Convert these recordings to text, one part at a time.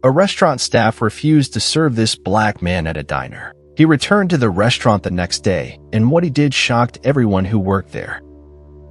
A restaurant staff refused to serve this black man at a diner. He returned to the restaurant the next day, and what he did shocked everyone who worked there.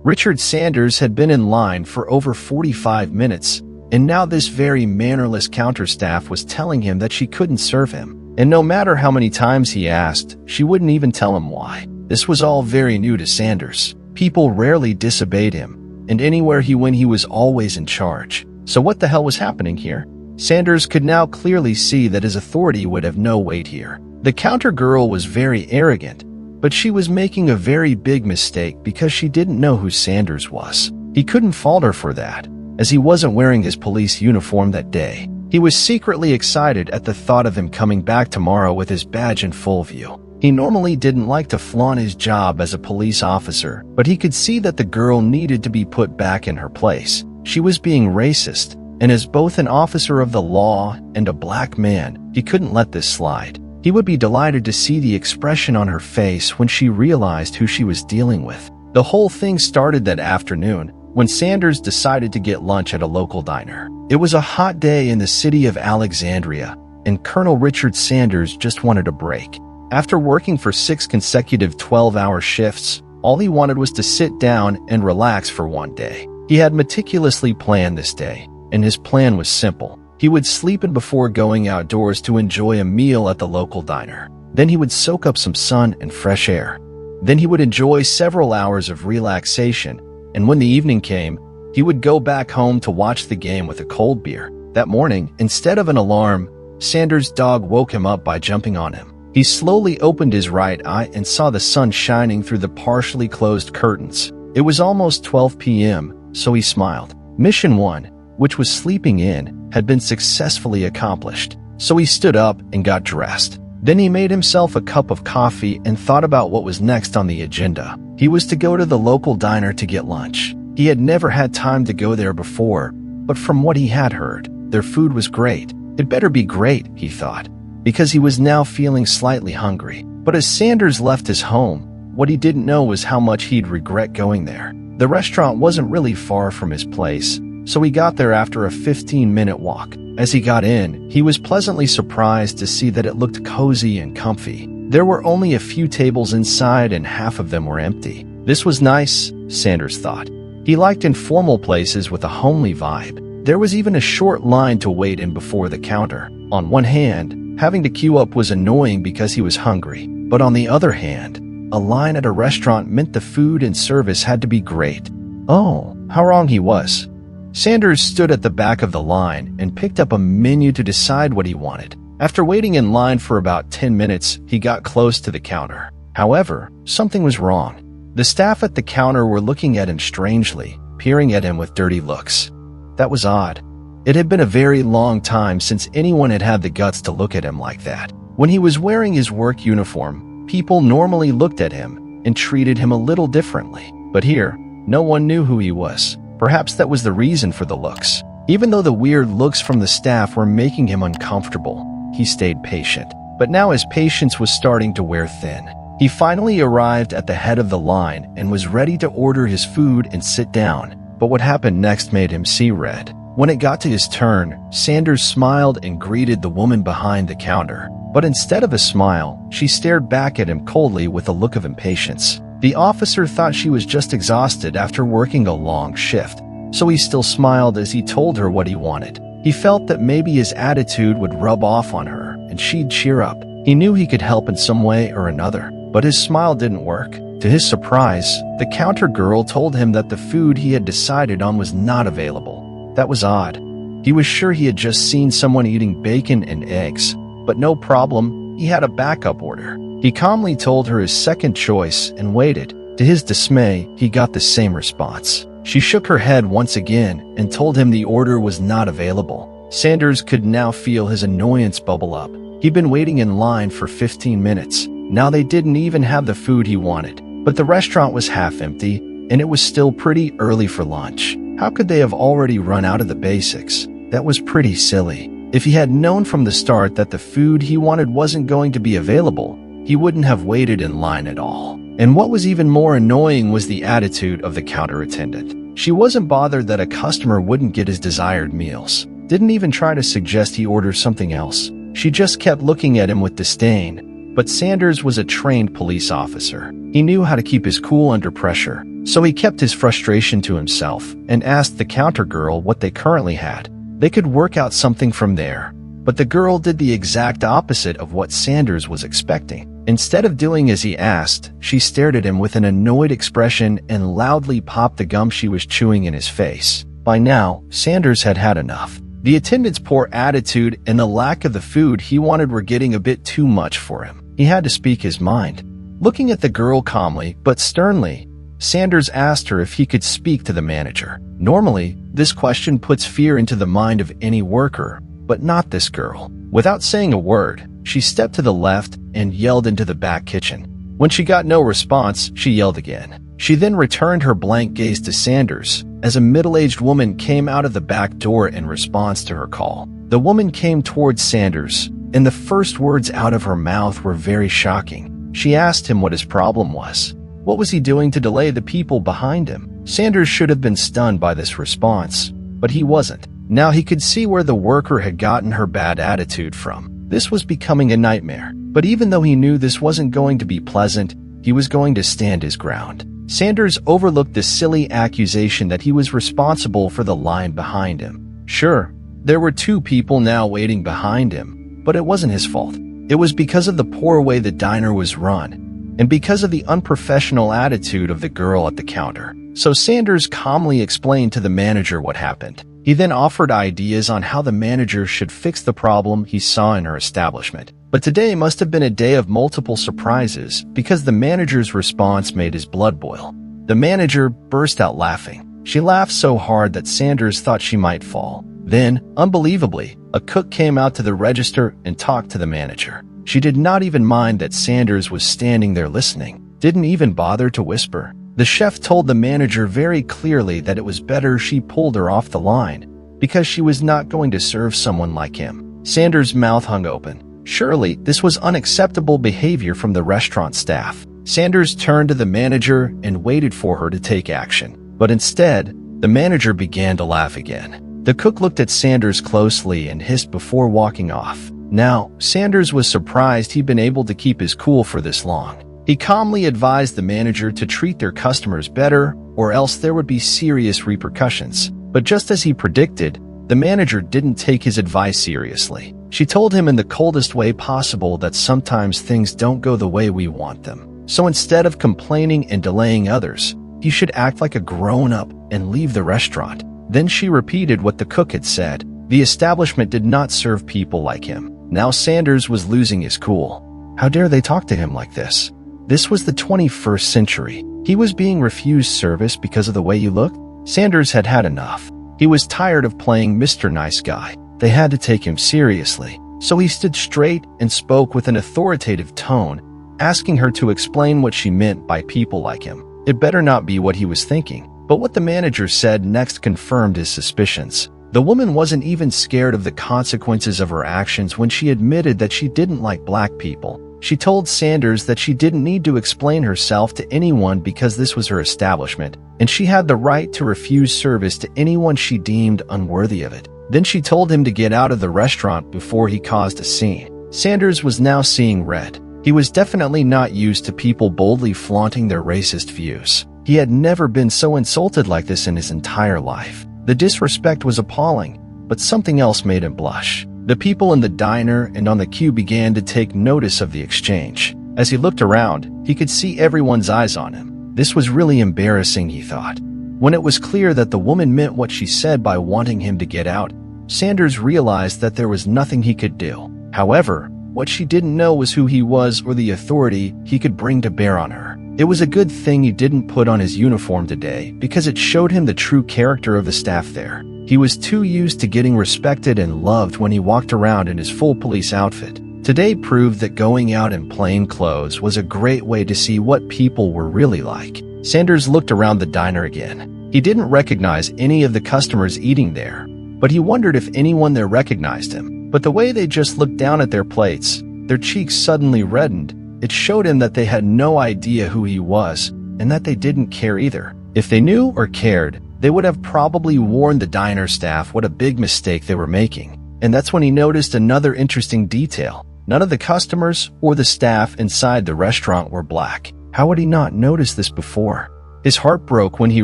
Richard Sanders had been in line for over 45 minutes, and now this very mannerless counter staff was telling him that she couldn't serve him. And no matter how many times he asked, she wouldn't even tell him why. This was all very new to Sanders. People rarely disobeyed him, and anywhere he went he was always in charge. So what the hell was happening here? Sanders could now clearly see that his authority would have no weight here. The counter girl was very arrogant, but she was making a very big mistake because she didn't know who Sanders was. He couldn't fault her for that, as he wasn't wearing his police uniform that day. He was secretly excited at the thought of him coming back tomorrow with his badge in full view. He normally didn't like to flaunt his job as a police officer, but he could see that the girl needed to be put back in her place. She was being racist, and as both an officer of the law and a black man, he couldn't let this slide. He would be delighted to see the expression on her face when she realized who she was dealing with. The whole thing started that afternoon, when Sanders decided to get lunch at a local diner. It was a hot day in the city of Alexandria, and Colonel Richard Sanders just wanted a break. After working for 6 consecutive 12-hour shifts, all he wanted was to sit down and relax for one day. He had meticulously planned this day, and his plan was simple. He would sleep in before going outdoors to enjoy a meal at the local diner. Then he would soak up some sun and fresh air. Then he would enjoy several hours of relaxation, and when the evening came, he would go back home to watch the game with a cold beer. That morning, instead of an alarm, Sanders' dog woke him up by jumping on him. He slowly opened his right eye and saw the sun shining through the partially closed curtains. It was almost 12 p.m., so he smiled. Mission 1, which was sleeping in, had been successfully accomplished, so he stood up and got dressed. Then he made himself a cup of coffee and thought about what was next on the agenda. He was to go to the local diner to get lunch. He had never had time to go there before, but from what he had heard, their food was great. It better be great, he thought, because he was now feeling slightly hungry. But as Sanders left his home, what he didn't know was how much he'd regret going there. The restaurant wasn't really far from his place, so he got there after a 15-minute walk. As he got in, he was pleasantly surprised to see that it looked cozy and comfy. There were only a few tables inside and half of them were empty. This was nice, Sanders thought. He liked informal places with a homely vibe. There was even a short line to wait in before the counter. On one hand, having to queue up was annoying because he was hungry, but on the other hand, a line at a restaurant meant the food and service had to be great. Oh, how wrong he was. Sanders stood at the back of the line and picked up a menu to decide what he wanted. After waiting in line for about 10 minutes, he got close to the counter. However, something was wrong. The staff at the counter were looking at him strangely, peering at him with dirty looks. That was odd. It had been a very long time since anyone had had the guts to look at him like that. When he was wearing his work uniform, people normally looked at him and treated him a little differently. But here, no one knew who he was. Perhaps that was the reason for the looks. Even though the weird looks from the staff were making him uncomfortable, he stayed patient. But now his patience was starting to wear thin. He finally arrived at the head of the line and was ready to order his food and sit down. But what happened next made him see red. When it got to his turn, Sanders smiled and greeted the woman behind the counter. But instead of a smile, she stared back at him coldly with a look of impatience. The officer thought she was just exhausted after working a long shift, so he still smiled as he told her what he wanted. He felt that maybe his attitude would rub off on her and she'd cheer up. He knew he could help in some way or another, but his smile didn't work. To his surprise, the counter girl told him that the food he had decided on was not available. That was odd. He was sure he had just seen someone eating bacon and eggs, but no problem, he had a backup order. He calmly told her his second choice and waited. To his dismay, he got the same response. She shook her head once again and told him the order was not available. Sanders could now feel his annoyance bubble up. He'd been waiting in line for 15 minutes. Now they didn't even have the food he wanted. But the restaurant was half empty, and it was still pretty early for lunch. How could they have already run out of the basics? That was pretty silly. If he had known from the start that the food he wanted wasn't going to be available, he wouldn't have waited in line at all. And what was even more annoying was the attitude of the counter attendant. She wasn't bothered that a customer wouldn't get his desired meals. didn't even try to suggest he order something else. She just kept looking at him with disdain. But Sanders was a trained police officer. He knew how to keep his cool under pressure, so he kept his frustration to himself and asked the counter girl what they currently had. They could work out something from there. But the girl did the exact opposite of what Sanders was expecting. Instead of doing as he asked, she stared at him with an annoyed expression and loudly popped the gum she was chewing in his face. By now, Sanders had had enough. The attendant's poor attitude and the lack of the food he wanted were getting a bit too much for him. He had to speak his mind. Looking at the girl calmly but sternly, Sanders asked her if he could speak to the manager. Normally, this question puts fear into the mind of any worker, but not this girl. Without saying a word, she stepped to the left and yelled into the back kitchen. When she got no response, she yelled again. She then returned her blank gaze to Sanders as a middle-aged woman came out of the back door in response to her call. The woman came towards Sanders, and the first words out of her mouth were very shocking. She asked him what his problem was. What was he doing to delay the people behind him? Sanders should have been stunned by this response, but he wasn't. Now he could see where the worker had gotten her bad attitude from. This was becoming a nightmare. But even though he knew this wasn't going to be pleasant, he was going to stand his ground. Sanders overlooked the silly accusation that he was responsible for the line behind him. Sure, there were two people now waiting behind him, but it wasn't his fault. It was because of the poor way the diner was run, and because of the unprofessional attitude of the girl at the counter. So Sanders calmly explained to the manager what happened. He then offered ideas on how the manager should fix the problem he saw in her establishment. But today must have been a day of multiple surprises because the manager's response made his blood boil. The manager burst out laughing. She laughed so hard that Sanders thought she might fall. Then, unbelievably, a cook came out to the register and talked to the manager. She did not even mind that Sanders was standing there listening, didn't even bother to whisper. The chef told the manager very clearly that it was better she pulled her off the line because she was not going to serve someone like him. Sanders' mouth hung open. Surely, this was unacceptable behavior from the restaurant staff. Sanders turned to the manager and waited for her to take action. But instead, the manager began to laugh again. The cook looked at Sanders closely and hissed before walking off. Now, Sanders was surprised he'd been able to keep his cool for this long. He calmly advised the manager to treat their customers better, or else there would be serious repercussions. But just as he predicted, the manager didn't take his advice seriously. She told him in the coldest way possible that sometimes things don't go the way we want them. So instead of complaining and delaying others, he should act like a grown-up and leave the restaurant. Then she repeated what the cook had said. The establishment did not serve people like him. Now Sanders was losing his cool. How dare they talk to him like this? This was the 21st century. He was being refused service because of the way you looked? Sanders had had enough. He was tired of playing Mr. Nice Guy. They had to take him seriously. So he stood straight and spoke with an authoritative tone, asking her to explain what she meant by people like him. It better not be what he was thinking. But what the manager said next confirmed his suspicions. The woman wasn't even scared of the consequences of her actions when she admitted that she didn't like black people. She told Sanders that she didn't need to explain herself to anyone because this was her establishment, and she had the right to refuse service to anyone she deemed unworthy of it. Then she told him to get out of the restaurant before he caused a scene. Sanders was now seeing red. He was definitely not used to people boldly flaunting their racist views. He had never been so insulted like this in his entire life. The disrespect was appalling, but something else made him blush. The people in the diner and on the queue began to take notice of the exchange. As he looked around, he could see everyone's eyes on him. This was really embarrassing, he thought. When it was clear that the woman meant what she said by wanting him to get out, Sanders realized that there was nothing he could do. However, what she didn't know was who he was or the authority he could bring to bear on her. It was a good thing he didn't put on his uniform today because it showed him the true character of the staff there. He was too used to getting respected and loved when he walked around in his full police outfit. Today proved that going out in plain clothes was a great way to see what people were really like. Sanders looked around the diner again. He didn't recognize any of the customers eating there, but he wondered if anyone there recognized him. But the way they just looked down at their plates, their cheeks suddenly reddened. It showed him that they had no idea who he was, and that they didn't care either. If they knew or cared, they would have probably warned the diner staff what a big mistake they were making. And that's when he noticed another interesting detail. None of the customers or the staff inside the restaurant were black. How had he not noticed this before? His heart broke when he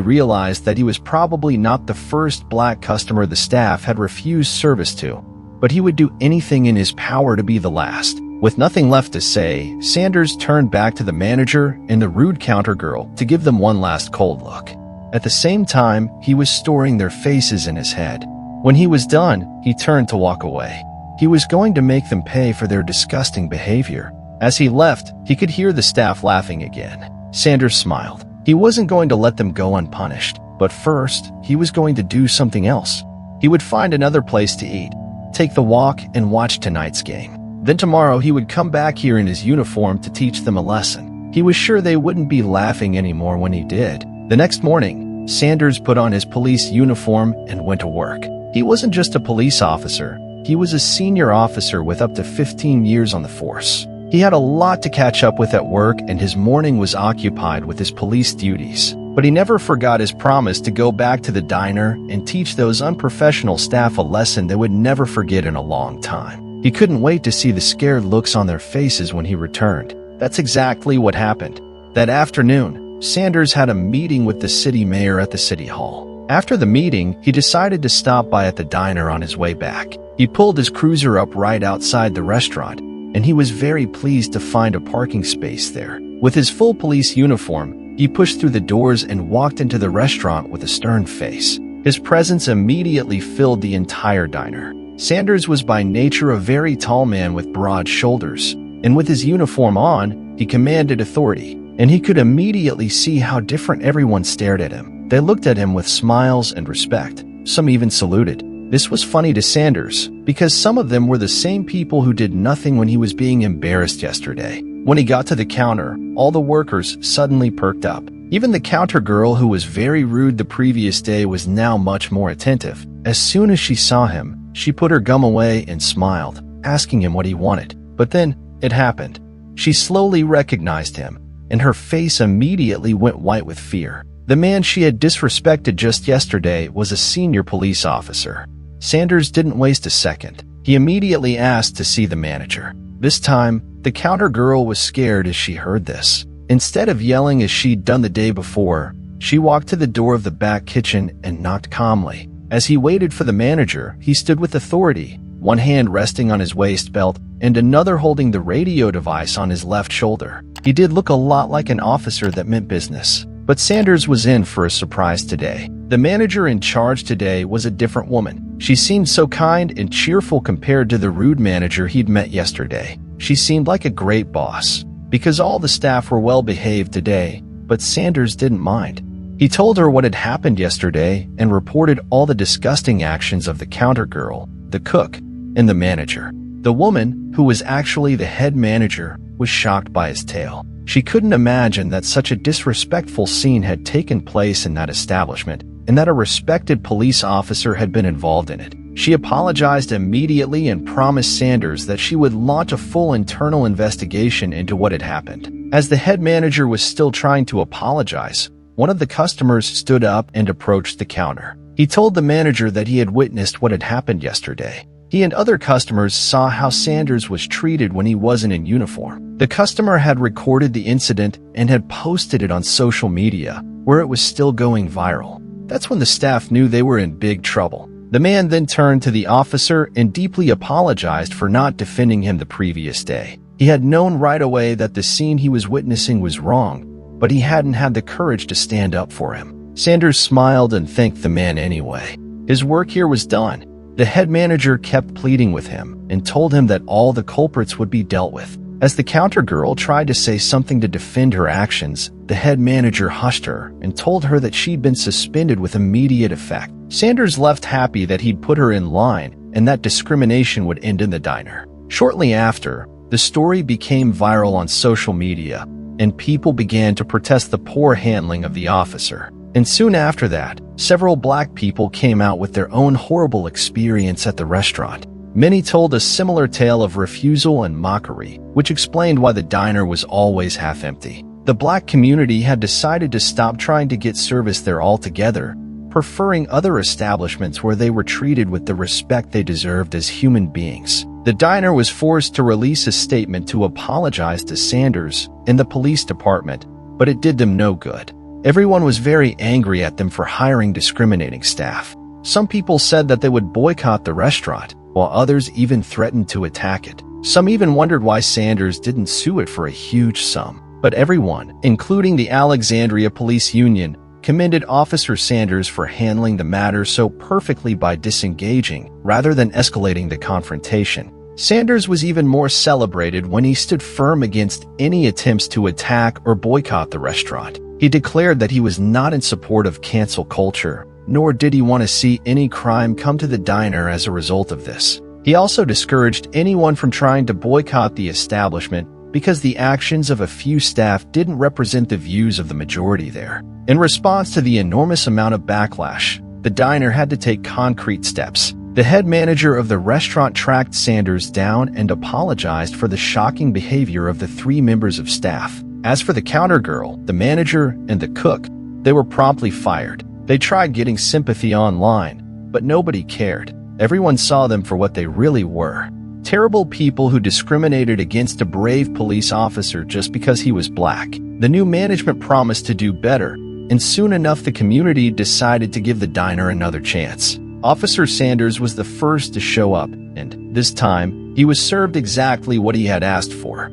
realized that he was probably not the first black customer the staff had refused service to, but he would do anything in his power to be the last. With nothing left to say, Sanders turned back to the manager and the rude counter girl to give them one last cold look. At the same time, he was storing their faces in his head. When he was done, he turned to walk away. He was going to make them pay for their disgusting behavior. As he left, he could hear the staff laughing again. Sanders smiled. He wasn't going to let them go unpunished, but first, he was going to do something else. He would find another place to eat, take the walk, and watch tonight's game. Then tomorrow he would come back here in his uniform to teach them a lesson. He was sure they wouldn't be laughing anymore when he did. The next morning, Sanders put on his police uniform and went to work. He wasn't just a police officer, he was a senior officer with up to 15 years on the force. He had a lot to catch up with at work, and his morning was occupied with his police duties. But he never forgot his promise to go back to the diner and teach those unprofessional staff a lesson they would never forget in a long time. He couldn't wait to see the scared looks on their faces when he returned. That's exactly what happened. That afternoon, Sanders had a meeting with the city mayor at the city hall. After the meeting, he decided to stop by at the diner on his way back. He pulled his cruiser up right outside the restaurant, and he was very pleased to find a parking space there. With his full police uniform, he pushed through the doors and walked into the restaurant with a stern face. His presence immediately filled the entire diner. Sanders was by nature a very tall man with broad shoulders, and with his uniform on, he commanded authority, and he could immediately see how different everyone stared at him. They looked at him with smiles and respect. Some even saluted. This was funny to Sanders, because some of them were the same people who did nothing when he was being embarrassed yesterday. When he got to the counter, all the workers suddenly perked up. Even the counter girl, who was very rude the previous day, was now much more attentive. As soon as she saw him, she put her gum away and smiled, asking him what he wanted. But then, it happened. She slowly recognized him, and her face immediately went white with fear. The man she had disrespected just yesterday was a senior police officer. Sanders didn't waste a second. He immediately asked to see the manager. This time, the counter girl was scared as she heard this. Instead of yelling as she'd done the day before, she walked to the door of the back kitchen and knocked calmly. As he waited for the manager, he stood with authority, one hand resting on his waist belt and another holding the radio device on his left shoulder. He did look a lot like an officer that meant business. But Sanders was in for a surprise today. The manager in charge today was a different woman. She seemed so kind and cheerful compared to the rude manager he'd met yesterday. She seemed like a great boss, because all the staff were well behaved today, but Sanders didn't mind. He told her what had happened yesterday and reported all the disgusting actions of the counter girl, the cook, and the manager. The woman, who was actually the head manager, was shocked by his tale. She couldn't imagine that such a disrespectful scene had taken place in that establishment, and that a respected police officer had been involved in it. She apologized immediately and promised Sanders that she would launch a full internal investigation into what had happened. As the head manager was still trying to apologize, one of the customers stood up and approached the counter. He told the manager that he had witnessed what had happened yesterday. He and other customers saw how Sanders was treated when he wasn't in uniform. The customer had recorded the incident and had posted it on social media, where it was still going viral. That's when the staff knew they were in big trouble. The man then turned to the officer and deeply apologized for not defending him the previous day. He had known right away that the scene he was witnessing was wrong, but he hadn't had the courage to stand up for him. Sanders smiled and thanked the man anyway. His work here was done. The head manager kept pleading with him and told him that all the culprits would be dealt with. As the counter girl tried to say something to defend her actions, the head manager hushed her and told her that she'd been suspended with immediate effect. Sanders left happy that he'd put her in line and that discrimination would end in the diner. Shortly after, the story became viral on social media, and people began to protest the poor handling of the officer. And soon after that, several black people came out with their own horrible experience at the restaurant. Many told a similar tale of refusal and mockery, which explained why the diner was always half empty. The black community had decided to stop trying to get service there altogether, preferring other establishments where they were treated with the respect they deserved as human beings. The diner was forced to release a statement to apologize to Sanders and the police department, but it did them no good. Everyone was very angry at them for hiring discriminating staff. Some people said that they would boycott the restaurant, while others even threatened to attack it. Some even wondered why Sanders didn't sue it for a huge sum. But everyone, including the Alexandria Police Union, commended Officer Sanders for handling the matter so perfectly by disengaging rather than escalating the confrontation. Sanders was even more celebrated when he stood firm against any attempts to attack or boycott the restaurant. He declared that he was not in support of cancel culture, nor did he want to see any crime come to the diner as a result of this. He also discouraged anyone from trying to boycott the establishment because the actions of a few staff didn't represent the views of the majority there. In response to the enormous amount of backlash, the diner had to take concrete steps. The head manager of the restaurant tracked Sanders down and apologized for the shocking behavior of the 3 members of staff. As for the counter girl, the manager, and the cook, they were promptly fired. They tried getting sympathy online, but nobody cared. Everyone saw them for what they really were. Terrible people who discriminated against a brave police officer just because he was black. The new management promised to do better, and soon enough the community decided to give the diner another chance. Officer Sanders was the first to show up, and this time, he was served exactly what he had asked for.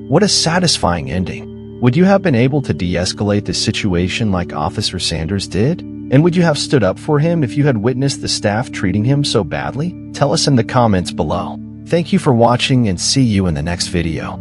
What a satisfying ending. Would you have been able to de-escalate the situation like Officer Sanders did? And would you have stood up for him if you had witnessed the staff treating him so badly? Tell us in the comments below. Thank you for watching and see you in the next video.